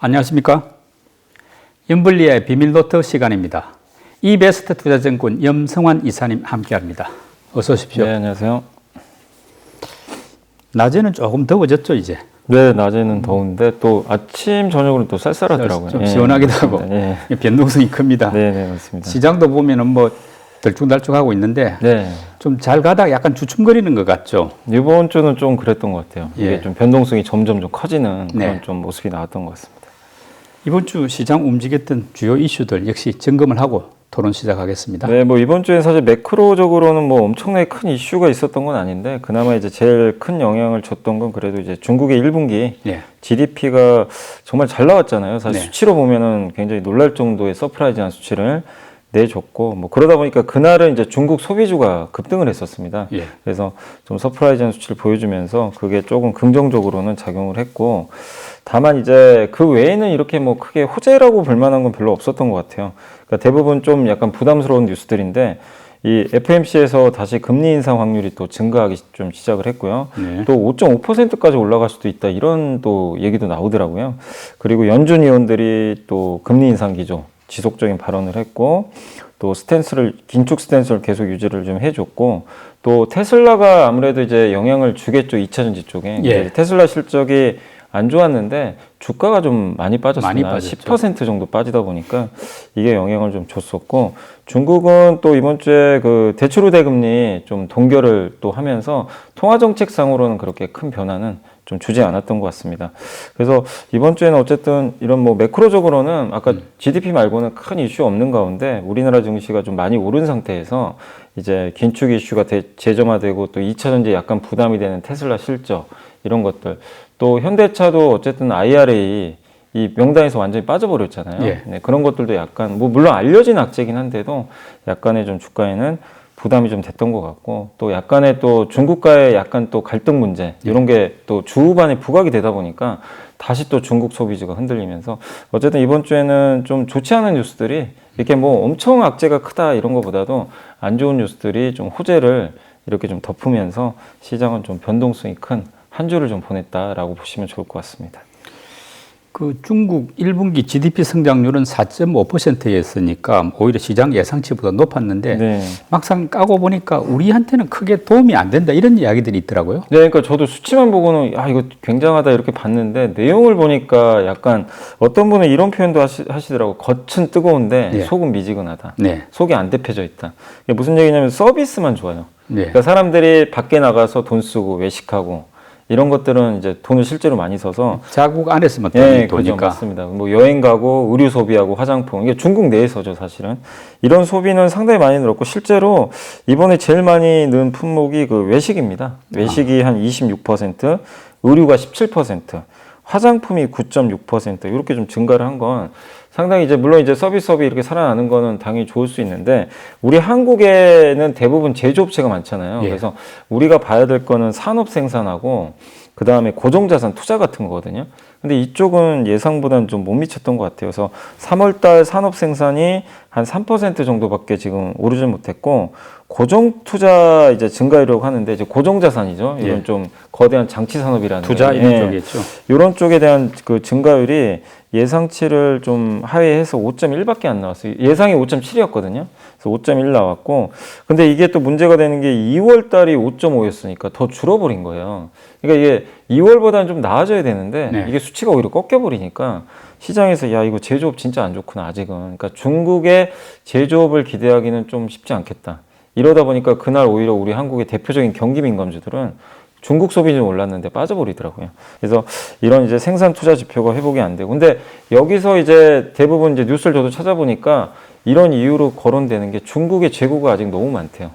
안녕하십니까? 염블리의 비밀노트 시간입니다. 이베스트 투자증권 염성환 이사님 함께합니다. 어서 오십시오. 네, 안녕하세요. 낮에는 조금 더워졌죠, 이제? 네, 낮에는 더운데 또 아침, 저녁으로 또 쌀쌀하더라고요. 좀 시원하기도 하고 변동성이 큽니다. 네, 네, 맞습니다. 시장도 보면은 뭐 들쭉날쭉하고 있는데 좀 잘 가다가 약간 주춤거리는 것 같죠? 이번 주는 좀 그랬던 것 같아요. 예. 이게 좀 변동성이 점점 좀 커지는 그런 좀 모습이 나왔던 것 같습니다. 이번 주 시장 움직였던 주요 이슈들 역시 점검을 하고 토론 시작하겠습니다. 네, 뭐 이번 주에 사실 매크로적으로는 뭐 엄청나게 큰 이슈가 있었던 건 아닌데 그나마 이제 제일 큰 영향을 줬던 건 그래도 이제 중국의 1분기 GDP가 정말 잘 나왔잖아요. 사실 수치로 보면은 굉장히 놀랄 정도의 서프라이즈한 수치를 내줬고 뭐 그러다 보니까 그날은 이제 중국 소비주가 급등을 했었습니다. 그래서 좀 서프라이즈한 수치를 보여주면서 그게 조금 긍정적으로는 작용을 했고 다만 이제 그 외에는 이렇게 뭐 크게 호재라고 볼 만한 건 별로 없었던 것 같아요. 그러니까 대부분 좀 약간 부담스러운 뉴스들인데 이 FMC에서 다시 금리 인상 확률이 또 증가하기 좀 시작을 했고요. 또 5.5%까지 올라갈 수도 있다 이런 또 얘기도 나오더라고요. 그리고 연준 의원들이 또 금리 인상 기조 지속적인 발언을 했고 또 긴축 스탠스를 계속 유지를 좀 해줬고 또 테슬라가 아무래도 이제 영향을 주겠죠. 2차 전지 쪽에. 테슬라 실적이 안 좋았는데 주가가 좀 많이 빠졌습니다. 10% 정도 빠지다 보니까 이게 영향을 좀 줬었고 중국은 또 이번 주에 그 대출 우대 금리 좀 동결을 또 하면서 통화 정책상으로는 그렇게 큰 변화는 좀 주지 않았던 것 같습니다. 그래서 이번 주에는 어쨌든 이런 뭐 매크로적으로는 아까 GDP 말고는 큰 이슈 없는 가운데 우리나라 증시가 좀 많이 오른 상태에서 이제 긴축 이슈가 재점화되고 또 2차 전지에 약간 부담이 되는 테슬라 실적 이런 것들 또 현대차도 어쨌든 IRA 이 명단에서 완전히 빠져버렸잖아요. 그런 것들도 약간 뭐 물론 알려진 악재긴 한데도 약간의 좀 주가에는 부담이 좀 됐던 것 같고 또 약간의 또 중국과의 약간 또 갈등 문제 이런 게 또 주후반에 부각이 되다 보니까 다시 또 중국 소비주가 흔들리면서 어쨌든 이번 주에는 좀 좋지 않은 뉴스들이 이렇게 뭐 엄청 악재가 크다 이런 것보다도 안 좋은 뉴스들이 좀 호재를 이렇게 좀 덮으면서 시장은 좀 변동성이 큰 한 주를 좀 보냈다라고 보시면 좋을 것 같습니다. 그 중국 1분기 GDP 성장률은 4.5%였으니까 오히려 시장 예상치보다 높았는데 막상 까고 보니까 우리한테는 크게 도움이 안 된다 이런 이야기들이 있더라고요. 네, 그러니까 저도 수치만 보고는 이거 굉장하다 이렇게 봤는데 내용을 보니까 약간 어떤 분은 이런 표현도 하시더라고요. 겉은 뜨거운데 속은 미지근하다. 속이 안 데펴져 있다. 이게 무슨 얘기냐면 서비스만 좋아요. 그러니까 사람들이 밖에 나가서 돈 쓰고 외식하고 이런 것들은 이제 돈을 실제로 많이 써서 자국 안에서만 돈이 도니까. 그렇죠. 맞습니다. 뭐 여행 가고 의류 소비하고 화장품 이게 중국 내에서죠 사실은 이런 소비는 상당히 많이 늘었고 실제로 이번에 제일 많이 는 품목이 그 외식입니다. 외식이 한 26%, 의류가 17%, 화장품이 9.6% 이렇게 좀 증가를 한 건 상당히 이제 물론 이제 서비스업이 이렇게 살아나는 거는 당연히 좋을 수 있는데 우리 한국에는 대부분 제조업체가 많잖아요. 그래서 우리가 봐야 될 거는 산업 생산하고 그 다음에 고정자산 투자 같은 거거든요. 근데 이쪽은 예상보다는 좀 못 미쳤던 것 같아요. 그래서 3월달 산업 생산이 한 3% 정도밖에 지금 오르지 못했고 고정 투자 이제 증가하려고 하는데 이제 고정 자산이죠. 이런 좀 거대한 장치 산업이라는 투자 이런 쪽이겠죠. 이런 쪽에 대한 그 증가율이 예상치를 좀 하회해서 5.1밖에 안 나왔어요. 예상이 5.7이었거든요. 그래서 5.1 나왔고 근데 이게 또 문제가 되는 게 2월 달이 5.5였으니까 더 줄어버린 거예요. 그러니까 이게 2월보다는 좀 나아져야 되는데 이게 수치가 오히려 꺾여버리니까 시장에서 야 이거 제조업 진짜 안 좋구나 아직은. 그러니까 중국의 제조업을 기대하기는 좀 쉽지 않겠다. 이러다 보니까 그날 오히려 우리 한국의 대표적인 경기 민감주들은 중국 소비는 올랐는데 빠져버리더라고요. 그래서 이런 이제 생산 투자 지표가 회복이 안 되고. 근데 여기서 이제 대부분 이제 뉴스를 저도 찾아보니까 이런 이유로 거론되는 게 중국의 재고가 아직 너무 많대요.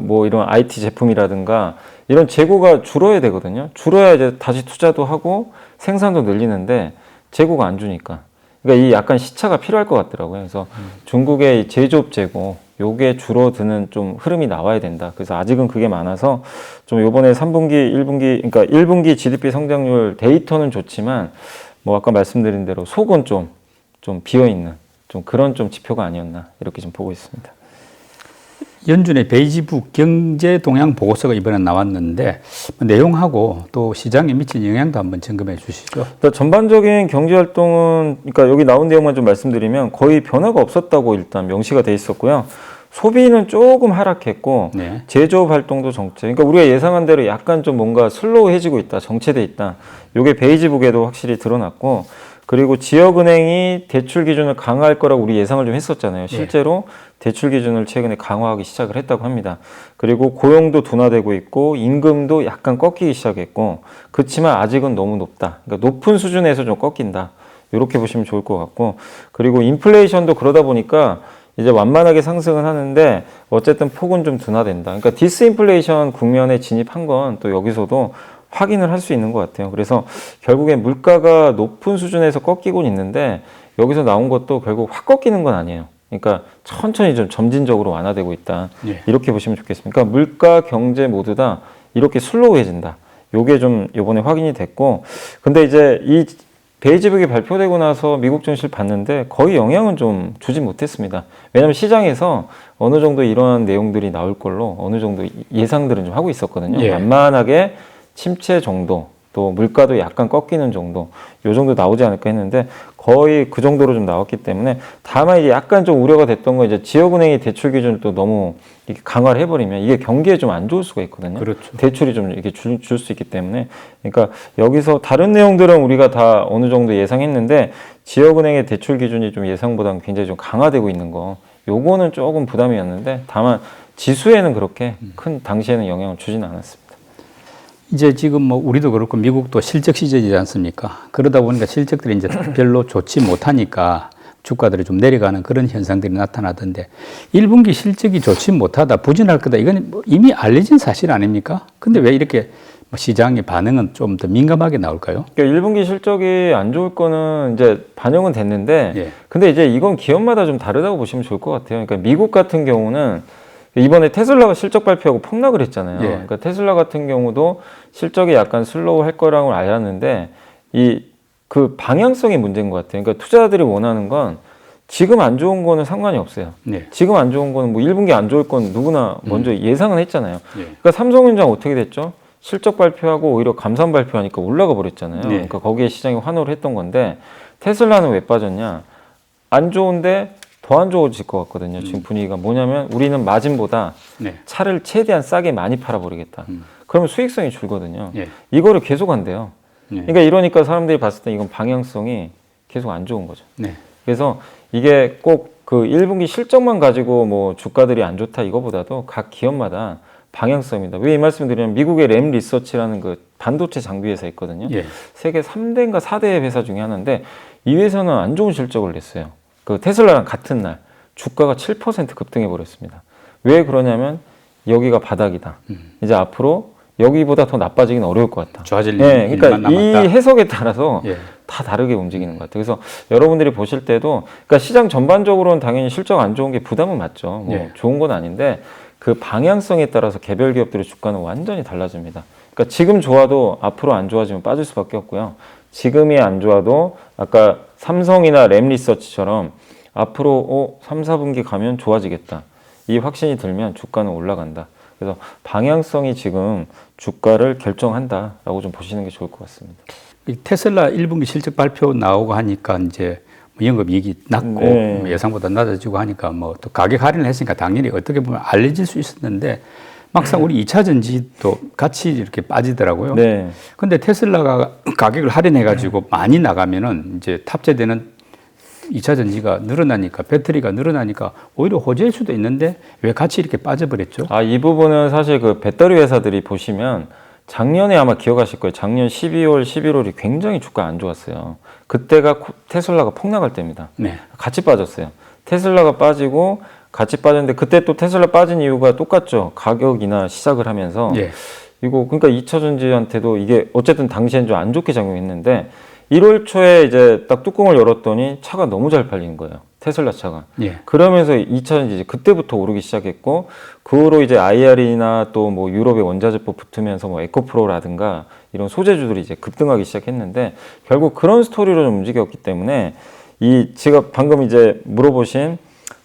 뭐 이런 IT 제품이라든가 이런 재고가 줄어야 되거든요. 줄어야 이제 다시 투자도 하고 생산도 늘리는데 재고가 안 주니까. 그러니까 이 약간 시차가 필요할 것 같더라고요. 그래서 중국의 제조업 재고 요게 줄어드는 좀 흐름이 나와야 된다. 그래서 아직은 그게 많아서 좀 요번에 3분기, 1분기, 그러니까 1분기 GDP 성장률 데이터는 좋지만 뭐 아까 말씀드린 대로 속은 좀 비어있는 좀 그런 좀 지표가 아니었나 이렇게 좀 보고 있습니다. 연준의 베이지북 경제 동향 보고서가 이번에 나왔는데 내용하고 또 시장에 미친 영향도 한번 점검해 주시죠. 그러니까 전반적인 경제 활동은 그러니까 여기 나온 내용만 좀 말씀드리면 거의 변화가 없었다고 일단 명시가 돼 있었고요. 소비는 조금 하락했고 네. 제조업 활동도 정체. 그러니까 우리가 예상한 대로 약간 좀 뭔가 슬로우해지고 있다, 정체돼 있다. 이게 베이지북에도 확실히 드러났고, 그리고 지역은행이 대출 기준을 강화할 거라고 우리 예상을 좀 했었잖아요. 실제로 대출 기준을 최근에 강화하기 시작을 했다고 합니다. 그리고 고용도 둔화되고 있고 임금도 약간 꺾이기 시작했고, 그렇지만 아직은 너무 높다. 그러니까 높은 수준에서 좀 꺾인다. 이렇게 보시면 좋을 것 같고, 그리고 인플레이션도 그러다 보니까 이제 완만하게 상승은 하는데 어쨌든 폭은 좀 둔화된다. 그러니까 디스인플레이션 국면에 진입한 건 또 여기서도 확인을 할 수 있는 것 같아요. 그래서 결국에 물가가 높은 수준에서 꺾이곤 있는데 여기서 나온 것도 결국 확 꺾이는 건 아니에요. 그러니까 천천히 좀 점진적으로 완화되고 있다. 이렇게 보시면 좋겠습니다. 그러니까 물가, 경제 모두 다 이렇게 슬로우해진다. 요게 좀 이번에 확인이 됐고, 근데 이제 이 베이지북이 발표되고 나서 미국 증시를 봤는데 거의 영향은 좀 주지 못했습니다. 왜냐하면 시장에서 어느 정도 이러한 내용들이 나올 걸로 어느 정도 예상들은 좀 하고 있었거든요. 만만하게 침체 정도, 또 물가도 약간 꺾이는 정도, 요 정도 나오지 않을까 했는데 거의 그 정도로 좀 나왔기 때문에, 다만 이제 약간 좀 우려가 됐던 건 이제 지역은행이 대출 기준을 또 너무 이렇게 강화를 해버리면 이게 경기에 좀 안 좋을 수가 있거든요. 그렇죠. 대출이 좀 이렇게 줄 수 있기 때문에. 그러니까 여기서 다른 내용들은 우리가 다 어느 정도 예상했는데 지역은행의 대출 기준이 좀 예상보다는 굉장히 좀 강화되고 있는 거, 요거는 조금 부담이었는데 다만 지수에는 그렇게 큰 당시에는 영향을 주지는 않았습니다. 이제 지금 뭐 우리도 그렇고 미국도 실적 시즌이지 않습니까? 그러다 보니까 실적들이 이제 별로 좋지 못하니까 주가들이 좀 내려가는 그런 현상들이 나타나던데, 1분기 실적이 좋지 못하다, 부진할 거다, 이건 뭐 이미 알려진 사실 아닙니까? 근데 왜 이렇게 시장의 반응은 좀 더 민감하게 나올까요? 그러니까 1분기 실적이 안 좋을 거는 이제 반영은 됐는데, 근데 이제 이건 기업마다 좀 다르다고 보시면 좋을 것 같아요. 그러니까 미국 같은 경우는 이번에 테슬라가 실적 발표하고 폭락을 했잖아요. 그러니까 테슬라 같은 경우도 실적이 약간 슬로우 할 거라고 알았는데 그 방향성이 문제인 것 같아요. 그러니까 투자자들이 원하는 건 지금 안 좋은 거는 상관이 없어요. 지금 안 좋은 거는 뭐 1분기 안 좋을 건 누구나 먼저 예상은 했잖아요. 그러니까 삼성전자 어떻게 됐죠? 실적 발표하고 오히려 감산 발표하니까 올라가 버렸잖아요. 그러니까 거기에 시장이 환호를 했던 건데, 테슬라는 왜 빠졌냐? 안 좋은데 더 안 좋아질 것 같거든요. 지금 분위기가 뭐냐면 우리는 마진보다 차를 최대한 싸게 많이 팔아버리겠다. 그러면 수익성이 줄거든요. 이거를 계속 한대요. 그러니까 이러니까 사람들이 봤을 때 이건 방향성이 계속 안 좋은 거죠. 그래서 이게 꼭 그 1분기 실적만 가지고 뭐 주가들이 안 좋다 이거보다도 각 기업마다 방향성입니다. 왜 이 말씀을 드리냐면 미국의 램 리서치라는 그 반도체 장비 회사 있거든요. 세계 3대인가 4대 회사 중에 하나인데 이 회사는 안 좋은 실적을 냈어요. 그 테슬라랑 같은 날 주가가 7% 급등해 버렸습니다. 왜 그러냐면 여기가 바닥이다. 이제 앞으로 여기보다 더 나빠지긴 어려울 것 같다. 좋아질 일만 그러니까 남았다. 이 해석에 따라서 다 다르게 움직이는 것 같아요. 그래서 여러분들이 보실 때도, 그러니까 시장 전반적으로는 당연히 실적 안 좋은 게 부담은 맞죠. 뭐 좋은 건 아닌데 그 방향성에 따라서 개별 기업들의 주가는 완전히 달라집니다. 그러니까 지금 좋아도 앞으로 안 좋아지면 빠질 수밖에 없고요. 지금이 안 좋아도 아까 삼성이나 램리서치처럼 앞으로 3, 4분기 가면 좋아지겠다, 이 확신이 들면 주가는 올라간다. 그래서 방향성이 지금 주가를 결정한다라고 좀 보시는 게 좋을 것 같습니다. 테슬라 1분기 실적 발표 나오고 하니까 이제 영업이익이 낮고 예상보다 낮아지고 하니까 뭐 또 가격 할인을 했으니까 당연히 어떻게 보면 알려질 수 있었는데 막상 우리 2차 전지도 같이 이렇게 빠지더라고요. 근데 테슬라가 가격을 할인해가지고 많이 나가면은 이제 탑재되는 2차 전지가 늘어나니까, 배터리가 늘어나니까 오히려 호재일 수도 있는데 왜 같이 이렇게 빠져버렸죠? 이 부분은 사실 그 배터리 회사들이 보시면 작년에 아마 기억하실 거예요. 작년 12월, 11월이 굉장히 주가 안 좋았어요. 그때가 테슬라가 폭락할 때입니다. 같이 빠졌어요. 테슬라가 빠지고 같이 빠졌는데 그때 또 테슬라 빠진 이유가 똑같죠. 가격이나 시작을 하면서. 이거 그러니까 2차 전지한테도 이게 어쨌든 당시엔 좀 안 좋게 작용했는데 1월 초에 이제 딱 뚜껑을 열었더니 차가 너무 잘 팔리는 거예요. 테슬라 차가. 그러면서 2차 전지 이제 그때부터 오르기 시작했고, 그 후로 이제 IR이나 또 뭐 유럽의 원자재법 붙으면서 뭐 에코프로라든가 이런 소재주들이 이제 급등하기 시작했는데, 결국 그런 스토리로 좀 움직였기 때문에 제가 방금 이제 물어보신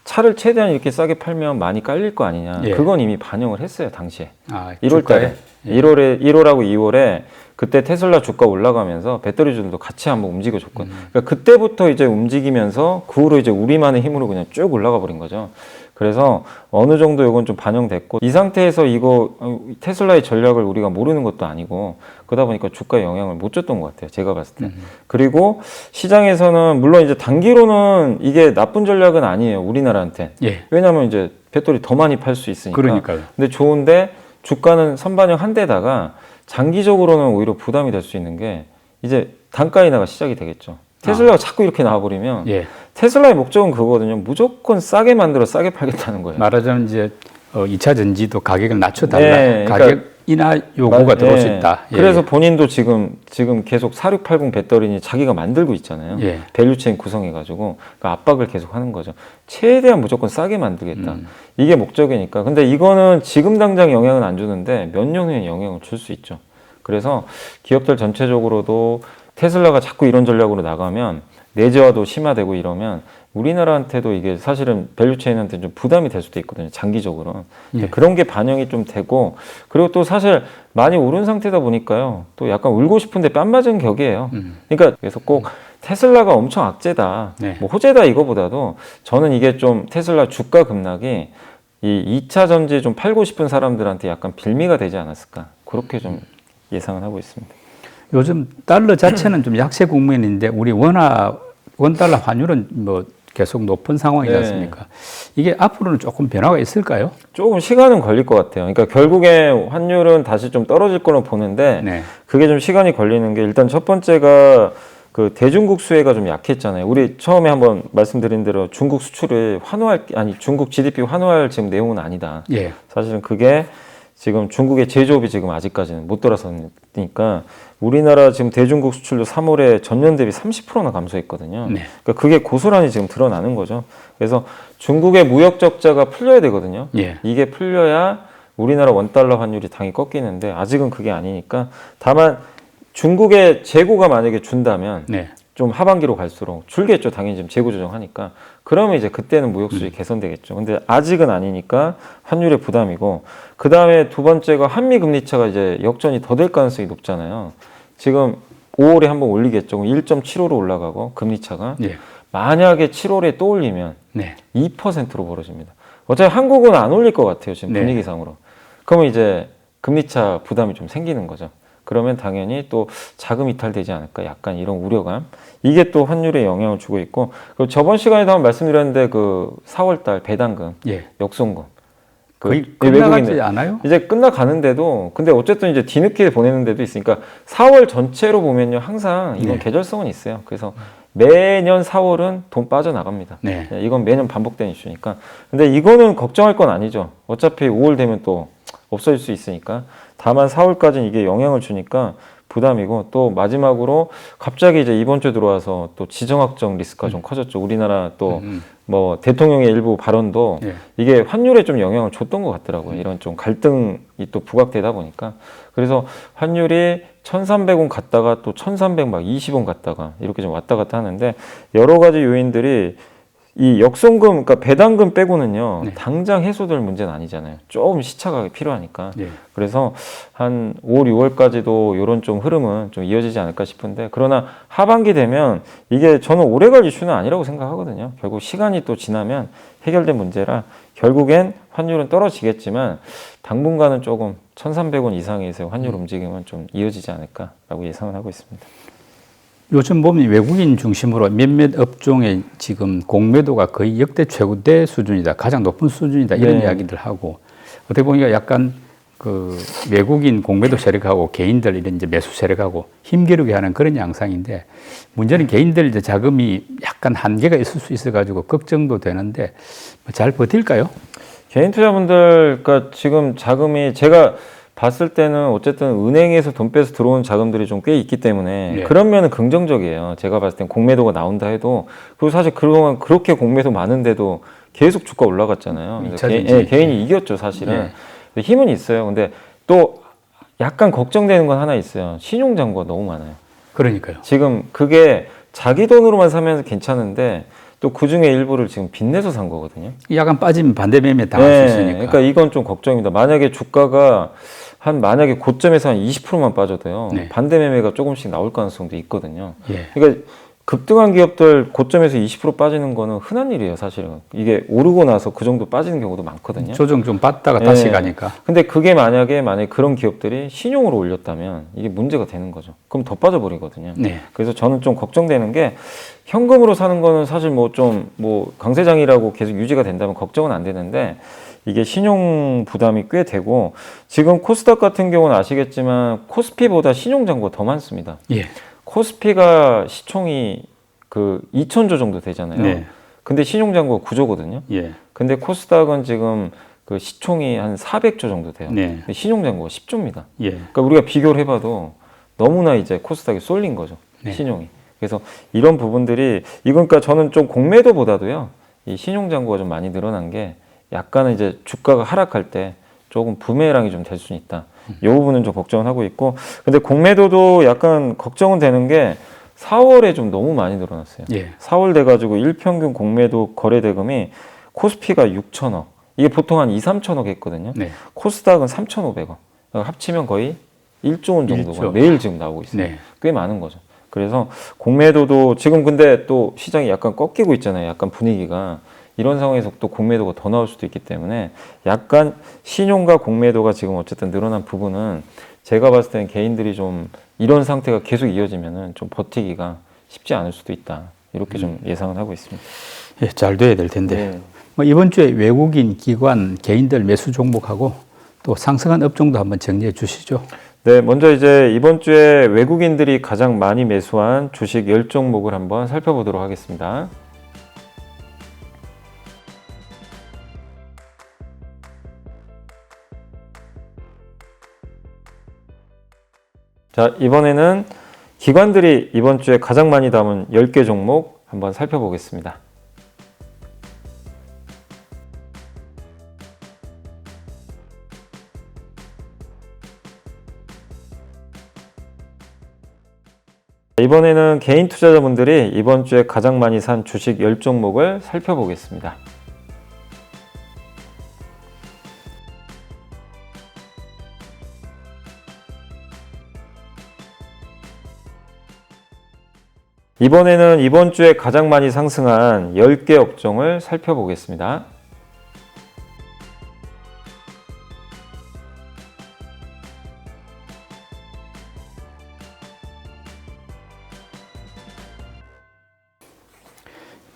차를 최대한 이렇게 싸게 팔면 많이 깔릴 거 아니냐. 예. 그건 이미 반영을 했어요, 당시에. 1월 주가에? 달에. 1월하고 2월에 그때 테슬라 주가 올라가면서 배터리주들도 같이 한번 움직여줬거든요. 그러니까 그때부터 이제 움직이면서 그 후로 이제 우리만의 힘으로 그냥 쭉 올라가 버린 거죠. 그래서 어느 정도 이건 좀 반영됐고, 이 상태에서 이거 테슬라의 전략을 우리가 모르는 것도 아니고, 그러다 보니까 주가에 영향을 못 줬던 것 같아요, 제가 봤을 때. 그리고 시장에서는 물론 이제 단기로는 이게 나쁜 전략은 아니에요, 우리나라한테. 예. 왜냐하면 이제 배터리 더 많이 팔 수 있으니까. 그러니까요. 근데 좋은데 주가는 선반영한 데다가 장기적으로는 오히려 부담이 될 수 있는 게 이제 단가 인하가 시작이 되겠죠. 테슬라가 자꾸 이렇게 나와버리면 예. 테슬라의 목적은 그거거든요. 무조건 싸게 만들어 싸게 팔겠다는 거예요. 말하자면 이제 2차 전지도 가격을 낮춰달라. 네, 그러니까 가격 인하 요구가 들어올 수 있다. 예. 그래서 본인도 지금 계속 4680 배터리니 자기가 만들고 있잖아요. 예. 밸류체인 구성해가지고 그러니까 압박을 계속 하는 거죠. 최대한 무조건 싸게 만들겠다. 이게 목적이니까. 근데 이거는 지금 당장 영향은 안 주는데 몇 년 후에 영향을 줄 수 있죠. 그래서 기업들 전체적으로도 테슬라가 자꾸 이런 전략으로 나가면 내재화도 심화되고 이러면 우리나라한테도 이게 사실은 밸류체인한테 좀 부담이 될 수도 있거든요. 장기적으로. 예. 그런 게 반영이 좀 되고, 그리고 또 사실 많이 오른 상태다 보니까요. 또 약간 울고 싶은데 뺨 맞은 격이에요. 그러니까 그래서 꼭 테슬라가 엄청 악재다, 네. 뭐 호재다 이거보다도 저는 이게 좀 테슬라 주가 급락이 이 2차 전지 좀 팔고 싶은 사람들한테 약간 빌미가 되지 않았을까. 그렇게 좀 예상을 하고 있습니다. 요즘 달러 자체는 좀 약세 국면인데 우리 원달러 환율은 뭐 계속 높은 상황이지 네. 않습니까? 이게 앞으로는 조금 변화가 있을까요? 조금 시간은 걸릴 것 같아요. 그러니까 결국에 환율은 다시 좀 떨어질 거로 보는데 네. 그게 좀 시간이 걸리는 게 일단 첫 번째가 그 대중국 수혜가 좀 약했잖아요. 우리 처음에 한번 말씀드린 대로 중국 수출을 중국 GDP 환호할 지금 내용은 아니다. 예. 사실은 그게 지금 중국의 제조업이 지금 아직까지는 못 돌아서니까 우리나라 지금 대중국 수출도 3월에 전년 대비 30%나 감소했거든요. 네. 그러니까 그게 고스란히 지금 드러나는 거죠. 그래서 중국의 무역 적자가 풀려야 되거든요. 예. 이게 풀려야 우리나라 원달러 환율이 당연히 꺾이는데 아직은 그게 아니니까 다만 중국의 재고가 만약에 준다면 네. 좀 하반기로 갈수록 줄겠죠. 당연히 지금 재고 조정하니까. 그러면 이제 그때는 무역 수지 개선되겠죠. 근데 아직은 아니니까 환율의 부담이고, 그 다음에 두 번째가 한미 금리 차가 이제 역전이 더 될 가능성이 높잖아요. 지금 5월에 한번 올리겠죠. 1.75로 올라가고 금리 차가 예. 만약에 7월에 또 올리면 네. 2%로 벌어집니다. 어차피 한국은 안 올릴 것 같아요. 지금 네. 분위기상으로. 그러면 이제 금리 차 부담이 좀 생기는 거죠. 그러면 당연히 또 자금 이탈되지 않을까, 약간 이런 우려감. 이게 또 환율에 영향을 주고 있고, 그리고 저번 시간에도 한번 말씀드렸는데 그 4월달 배당금, 예. 역송금 거의 끝나가지 않아요? 이제 끝나가는데도, 근데 어쨌든 이제 뒤늦게 보내는 데도 있으니까 4월 전체로 보면요, 항상 이건 네. 계절성은 있어요. 그래서 매년 4월은 돈 빠져나갑니다. 네. 이건 매년 반복된 이슈니까. 근데 이거는 걱정할 건 아니죠. 어차피 5월 되면 또 없어질 수 있으니까. 다만 4월까지는 이게 영향을 주니까 부담이고, 또 마지막으로 갑자기 이제 이번 주에 들어와서 또 지정학적 리스크가 좀 커졌죠. 우리나라 또 뭐 대통령의 일부 발언도 예. 이게 환율에 좀 영향을 줬던 것 같더라고요. 이런 좀 갈등이 또 부각되다 보니까. 그래서 환율이 1,300원 갔다가 또 1,320원 갔다가 이렇게 좀 왔다 갔다 하는데, 여러 가지 요인들이 이 역송금, 그러니까 배당금 빼고는요, 네. 당장 해소될 문제는 아니잖아요. 조금 시차가 필요하니까. 예. 그래서 한 5월, 6월까지도 이런 좀 흐름은 좀 이어지지 않을까 싶은데, 그러나 하반기 되면 이게 저는 오래갈 이슈는 아니라고 생각하거든요. 결국 시간이 또 지나면 해결된 문제라 결국엔 환율은 떨어지겠지만 당분간은 조금 1,300원 이상에서 환율 움직임은 좀 이어지지 않을까라고 예상을 하고 있습니다. 요즘 보면 외국인 중심으로 몇몇 업종의 지금 공매도가 거의 역대 최고대 수준이다, 가장 높은 수준이다, 이런 네. 이야기들 하고, 어떻게 보니까 약간 그 외국인 공매도 세력하고 개인들 이런 이제 매수 세력하고 힘겨루게 하는 그런 양상인데, 문제는 개인들 이제 자금이 약간 한계가 있을 수 있어가지고 걱정도 되는데 잘 버틸까요? 개인 투자분들, 그러니까 지금 자금이 제가 봤을 때는 어쨌든 은행에서 돈 빼서 들어오는 자금들이 좀 꽤 있기 때문에 네. 그런 면은 긍정적이에요. 제가 봤을 땐 공매도가 나온다 해도, 그리고 사실 그동안 그렇게 공매도 많은데도 계속 주가 올라갔잖아요. 그래서 개인이 이겼죠, 사실은. 네. 힘은 있어요. 근데 또 약간 걱정되는 건 하나 있어요. 신용잔고가 너무 많아요. 그러니까요. 지금 그게 자기 돈으로만 사면 괜찮은데 또 그 중에 일부를 지금 빚내서 산 거거든요. 약간 빠지면 반대 매매 당할 수 있으니까. 그러니까 이건 좀 걱정입니다. 만약에 주가가 만약에 고점에서 한 20%만 빠져도요. 반대 매매가 조금씩 나올 가능성도 있거든요. 그러니까 급등한 기업들 고점에서 20% 빠지는 거는 흔한 일이에요, 사실은. 이게 오르고 나서 그 정도 빠지는 경우도 많거든요. 조정 좀 받다가 다시 가니까. 근데 그게 만약에 그런 기업들이 신용으로 올렸다면 이게 문제가 되는 거죠. 그럼 더 빠져버리거든요. 그래서 저는 좀 걱정되는 게 현금으로 사는 거는 사실 강세장이라고 계속 유지가 된다면 걱정은 안 되는데 이게 신용 부담이 꽤 되고 지금 코스닥 같은 경우는 아시겠지만 코스피보다 신용잔고가 더 많습니다. 코스피가 시총이 2,000조 정도 되잖아요. 근데 신용잔고가 9조거든요. 근데 코스닥은 지금 그 시총이 한 400조 정도 돼요. 근데 신용잔고가 10조입니다. 그러니까 우리가 비교를 해봐도 너무나 이제 코스닥이 쏠린 거죠. 신용이. 그래서 이런 부분들이 그러니까 저는 좀 공매도보다도요. 이 신용잔고가 좀 많이 늘어난 게 약간은 이제 주가가 하락할 때 조금 부메랑이 좀 될 수 있다. 이 부분은 좀 걱정을 하고 있고, 근데 공매도도 약간 걱정은 되는 게 4월에 좀 너무 많이 늘어났어요. 4월 돼가지고 일평균 공매도 거래 대금이 코스피가 6천억, 이게 보통 한 2, 3천억 했거든요. 코스닥은 3,500억, 합치면 거의 1조 원 정도가 매일 지금 나오고 있어요. 꽤 많은 거죠. 그래서 공매도도 지금 근데 또 시장이 약간 꺾이고 있잖아요. 약간 분위기가. 이런 상황에서 또 공매도가 더 나올 수도 있기 때문에 약간 신용과 공매도가 지금 어쨌든 늘어난 부분은 제가 봤을 때는 개인들이 좀 이런 상태가 계속 이어지면은 좀 버티기가 쉽지 않을 수도 있다. 이렇게 좀 예상을 하고 있습니다. 잘 돼야 될 텐데. 이번 주에 외국인, 기관, 개인들 매수 종목하고 또 상승한 업종도 한번 정리해 주시죠. 네, 먼저 이제 이번 주에 외국인들이 가장 많이 매수한 주식 10종목을 한번 살펴보도록 하겠습니다. 자, 이번에는 기관들이 이번 주에 가장 많이 담은 10개 종목 한번 살펴보겠습니다. 이번에는 개인 투자자분들이 이번 주에 가장 많이 산 주식 10종목을 살펴보겠습니다. 이번에는 이번 주에 가장 많이 상승한 10개 업종을 살펴보겠습니다.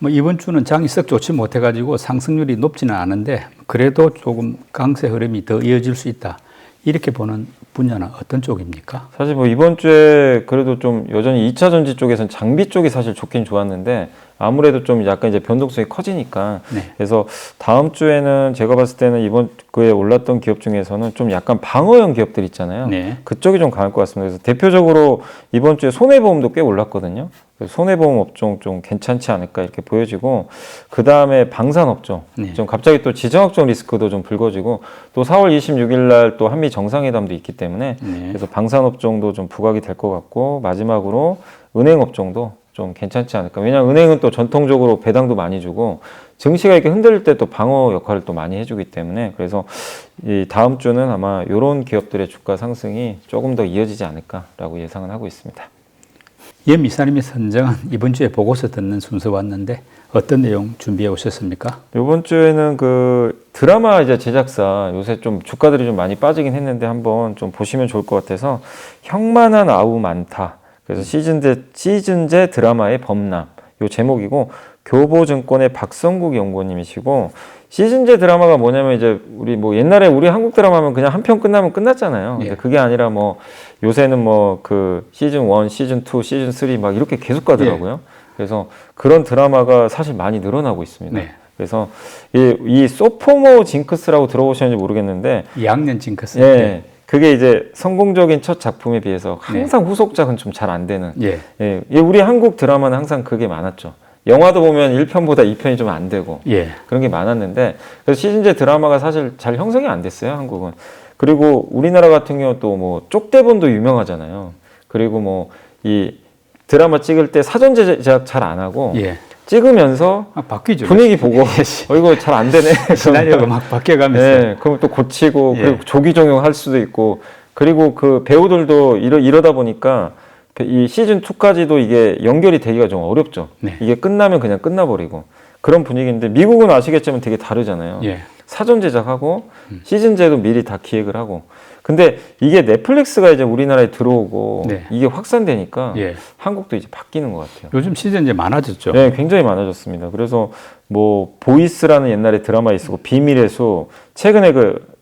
이번 주는 장이 썩 좋지 못해가지고 상승률이 높지는 않은데 그래도 조금 강세 흐름이 더 이어질 수 있다. 이렇게 보는 분야는 어떤 쪽입니까? 사실 이번 주에 그래도 좀 여전히 2차 전지 쪽에서는 장비 쪽이 사실 좋긴 좋았는데 아무래도 좀 약간 이제 변동성이 커지니까 그래서 다음 주에는 제가 봤을 때는 이번 그에 올랐던 기업 중에서는 좀 약간 방어형 기업들 있잖아요. 그쪽이 좀 강할 것 같습니다. 그래서 대표적으로 이번 주에 손해보험도 꽤 올랐거든요. 손해보험 업종 좀 괜찮지 않을까 이렇게 보여지고, 그 다음에 방산업종 좀 갑자기 또 지정학적 리스크도 좀 불거지고, 또 4월 26일 날 또 한미 정상회담도 있기 때문에 그래서 방산업종도 좀 부각이 될 것 같고, 마지막으로 은행업종도 좀 괜찮지 않을까. 왜냐하면 은행은 또 전통적으로 배당도 많이 주고 증시가 이렇게 흔들릴 때 또 방어 역할을 또 많이 해주기 때문에, 그래서 이 다음 주는 아마 이런 기업들의 주가 상승이 조금 더 이어지지 않을까라고 예상을 하고 있습니다. 예 이사님이 선정한 이번 주에 보고서 듣는 순서 왔는데 어떤 내용 준비해 오셨습니까? 이번 주에는 그 드라마 이제 제작사 요새 좀 주가들이 좀 많이 빠지긴 했는데 한번 좀 보시면 좋을 것 같아서, 형만한 아우 많다. 그래서 시즌제 드라마의 범람 요 제목이고, 교보증권의 박성국 연구원님이시고, 시즌제 드라마가 뭐냐면 이제 우리 옛날에 우리 한국 드라마 하면 그냥 한 편 끝나면 끝났잖아요. 근데 그게 아니라 요새는 그 시즌 1, 시즌 2, 시즌 3 막 이렇게 계속 가더라고요. 그래서 그런 드라마가 사실 많이 늘어나고 있습니다. 그래서 이 소포모 징크스라고 들어보셨는지 모르겠는데, 2학년 징크스. 그게 이제 성공적인 첫 작품에 비해서 항상 후속작은 좀 잘 안 되는. 우리 한국 드라마는 항상 그게 많았죠. 영화도 보면 1편보다 2편이 좀 안 되고 그런 게 많았는데, 그래서 시즌제 드라마가 사실 잘 형성이 안 됐어요, 한국은. 그리고 우리나라 같은 경우 또 쪽대본도 유명하잖아요. 그리고 이 드라마 찍을 때 사전 제작 잘 안 하고 찍으면서 바뀌죠. 분위기 보고 이거 잘 안 되네. 시나리오가 막 바뀌어가면서. 네, 그럼 또 고치고 그리고 조기 종영할 수도 있고 그리고 그 배우들도 이러다 보니까 이 시즌 2까지도 이게 연결이 되기가 좀 어렵죠. 이게 끝나면 그냥 끝나버리고 그런 분위기인데 미국은 아시겠지만 되게 다르잖아요. 사전 제작하고 시즌제도 미리 다 기획을 하고 근데 이게 넷플릭스가 이제 우리나라에 들어오고 이게 확산되니까 한국도 이제 바뀌는 것 같아요. 요즘 시즌제 많아졌죠. 네, 굉장히 많아졌습니다. 그래서 뭐 보이스라는 옛날에 드라마 있었고 비밀의 수 최근에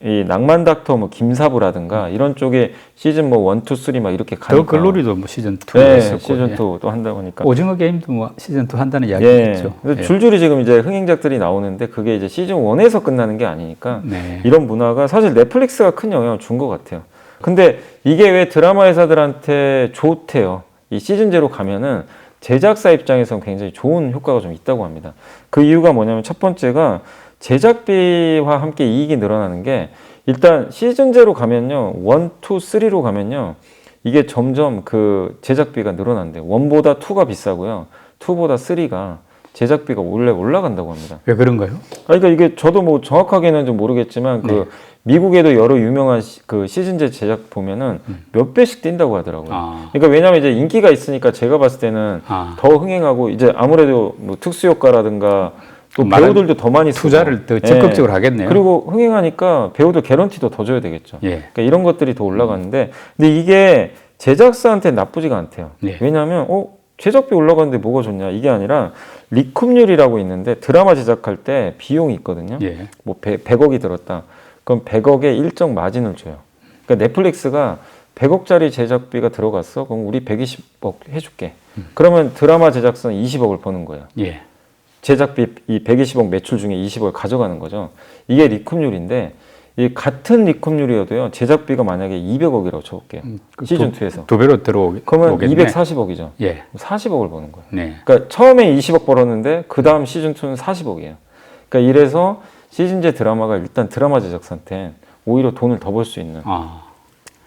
이 낭만 닥터 뭐 김사부라든가 이런 쪽에 시즌 뭐 1, 2, 3 막 이렇게 가니까 더 글로리도 뭐 시즌 2 네, 했었고 시즌 2또 한다고 하니까 오징어 게임도 뭐 시즌 2 한다는 이야기가 있죠. 그래서 줄줄이 지금 이제 흥행작들이 나오는데 그게 이제 시즌 1에서 끝나는 게 아니니까 이런 문화가 사실 넷플릭스가 큰 영향을 준 것 같아요. 근데 이게 왜 드라마 회사들한테 좋대요. 이 시즌제로 가면은 제작사 입장에서는 굉장히 좋은 효과가 좀 있다고 합니다. 그 이유가 뭐냐면 첫 번째가 제작비와 함께 이익이 늘어나는 게 일단 시즌제로 가면요. 1, 2, 3로 가면요. 이게 점점 그 제작비가 늘어난대요. 1보다 2가 비싸고요. 2보다 3가 제작비가 원래 올라간다고 합니다. 왜 그런가요? 그러니까 이게 저도 뭐 정확하게는 좀 모르겠지만 그 미국에도 여러 유명한 그 시즌제 제작 보면은 몇 배씩 뛴다고 하더라고요. 그러니까 왜냐하면 이제 인기가 있으니까 제가 봤을 때는 더 흥행하고 이제 아무래도 뭐 특수 효과라든가 또 배우들도 더 많이 쓰고 투자를 더 적극적으로 하겠네요. 그리고 흥행하니까 배우들 개런티도 더 줘야 되겠죠. 그러니까 이런 것들이 더 올라가는데 근데 이게 제작사한테 나쁘지가 않대요. 왜냐하면 제작비 올라가는데 뭐가 좋냐 이게 아니라 리쿰률이라고 있는데 드라마 제작할 때 비용이 있거든요. 뭐 100억이 들었다. 그럼 100억에 일정 마진을 줘요. 그러니까 넷플릭스가 100억짜리 제작비가 들어갔어. 그럼 우리 120억 해줄게. 그러면 드라마 제작사는 20억을 버는 거예요. 제작비 이 120억 매출 중에 20억을 가져가는 거죠. 이게 리쿰률인데 이 같은 리쿰률이어도요. 제작비가 만약에 200억이라고 쳐볼게요. 시즌 2에서 두 배로 들어오겠네. 그러면 240억이죠. 40억을 버는 거예요. 네. 그러니까 처음에 20억 벌었는데 그 다음 시즌 2는 40억이에요. 그러니까 이래서 시즌제 드라마가 일단 드라마 제작사한테 오히려 돈을 더 벌 수 있는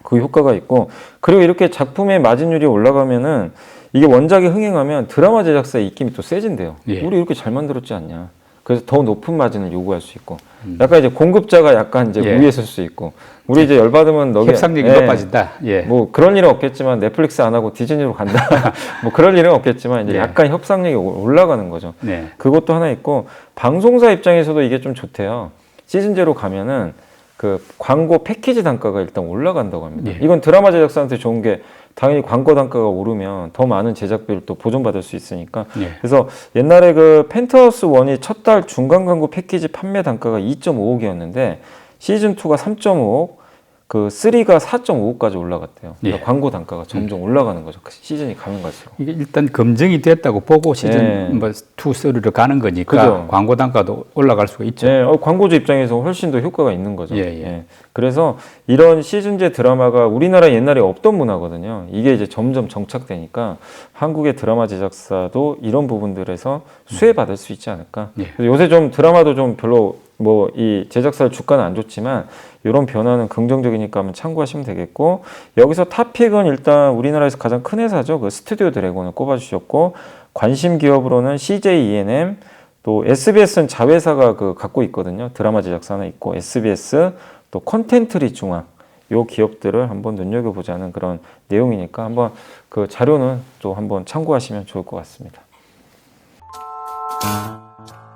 그 효과가 있고, 그리고 이렇게 작품의 마진율이 올라가면은 이게 원작이 흥행하면 드라마 제작사의 입김이 또 세진대요. 예. 우리 이렇게 잘 만들었지 않냐. 그래서 더 높은 마진을 요구할 수 있고, 약간 이제 공급자가 약간 이제 예. 우위에 설 수 있고, 우리 이제 열받으면 너게 협상력이 예. 높아진다. 예. 뭐 그런 일은 없겠지만 넷플릭스 안 하고 디즈니로 간다. 뭐 그런 일은 없겠지만 이제 예. 약간 협상력이 올라가는 거죠. 네. 그것도 하나 있고, 방송사 입장에서도 이게 좀 좋대요. 시즌제로 가면은 그 광고 패키지 단가가 일단 올라간다고 합니다. 예. 이건 드라마 제작사한테 좋은 게 당연히 광고 단가가 오르면 더 많은 제작비를 또 보존받을 수 있으니까. 예. 그래서 옛날에 그 펜트하우스 1이 첫 달 중간 광고 패키지 판매 단가가 2.5억이었는데 시즌 2가 3.5억, 그 3가 4.5억까지 올라갔대요. 그러니까 예. 광고 단가가 점점 올라가는 거죠. 그 시즌이 가면 갈수록. 이게 일단 검증이 됐다고 보고 시즌 예. 뭐 2, 3로 가는 거니까 그죠. 광고 단가도 올라갈 수가 있죠. 네, 광고주 입장에서 훨씬 더 효과가 있는 거죠. 예, 예. 그래서 이런 시즌제 드라마가 우리나라 옛날에 없던 문화거든요. 이게 이제 점점 정착되니까 한국의 드라마 제작사도 이런 부분들에서 수혜받을 수 있지 않을까. 예. 그래서 요새 좀 드라마도 좀 별로 뭐 이 제작사의 주가는 안 좋지만 이런 변화는 긍정적이니까 한번 참고하시면 되겠고, 여기서 탑픽은 일단 우리나라에서 가장 큰 회사죠. 그 스튜디오 드래곤을 꼽아주셨고, 관심 기업으로는 CJ E&M, 또 SBS는 자회사가 그 갖고 있거든요. 드라마 제작사 하나 있고, SBS, 또 콘텐트리 중앙, 요 기업들을 한번 눈여겨보자는 그런 내용이니까 한번 그 자료는 또 한번 참고하시면 좋을 것 같습니다.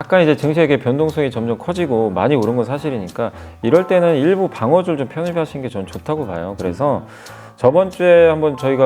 약간 이제 증시의 변동성이 점점 커지고 많이 오른 건 사실이니까 이럴 때는 일부 방어줄 좀 편입하시는 게 전 좋다고 봐요. 그래서 저번 주에 한번 저희가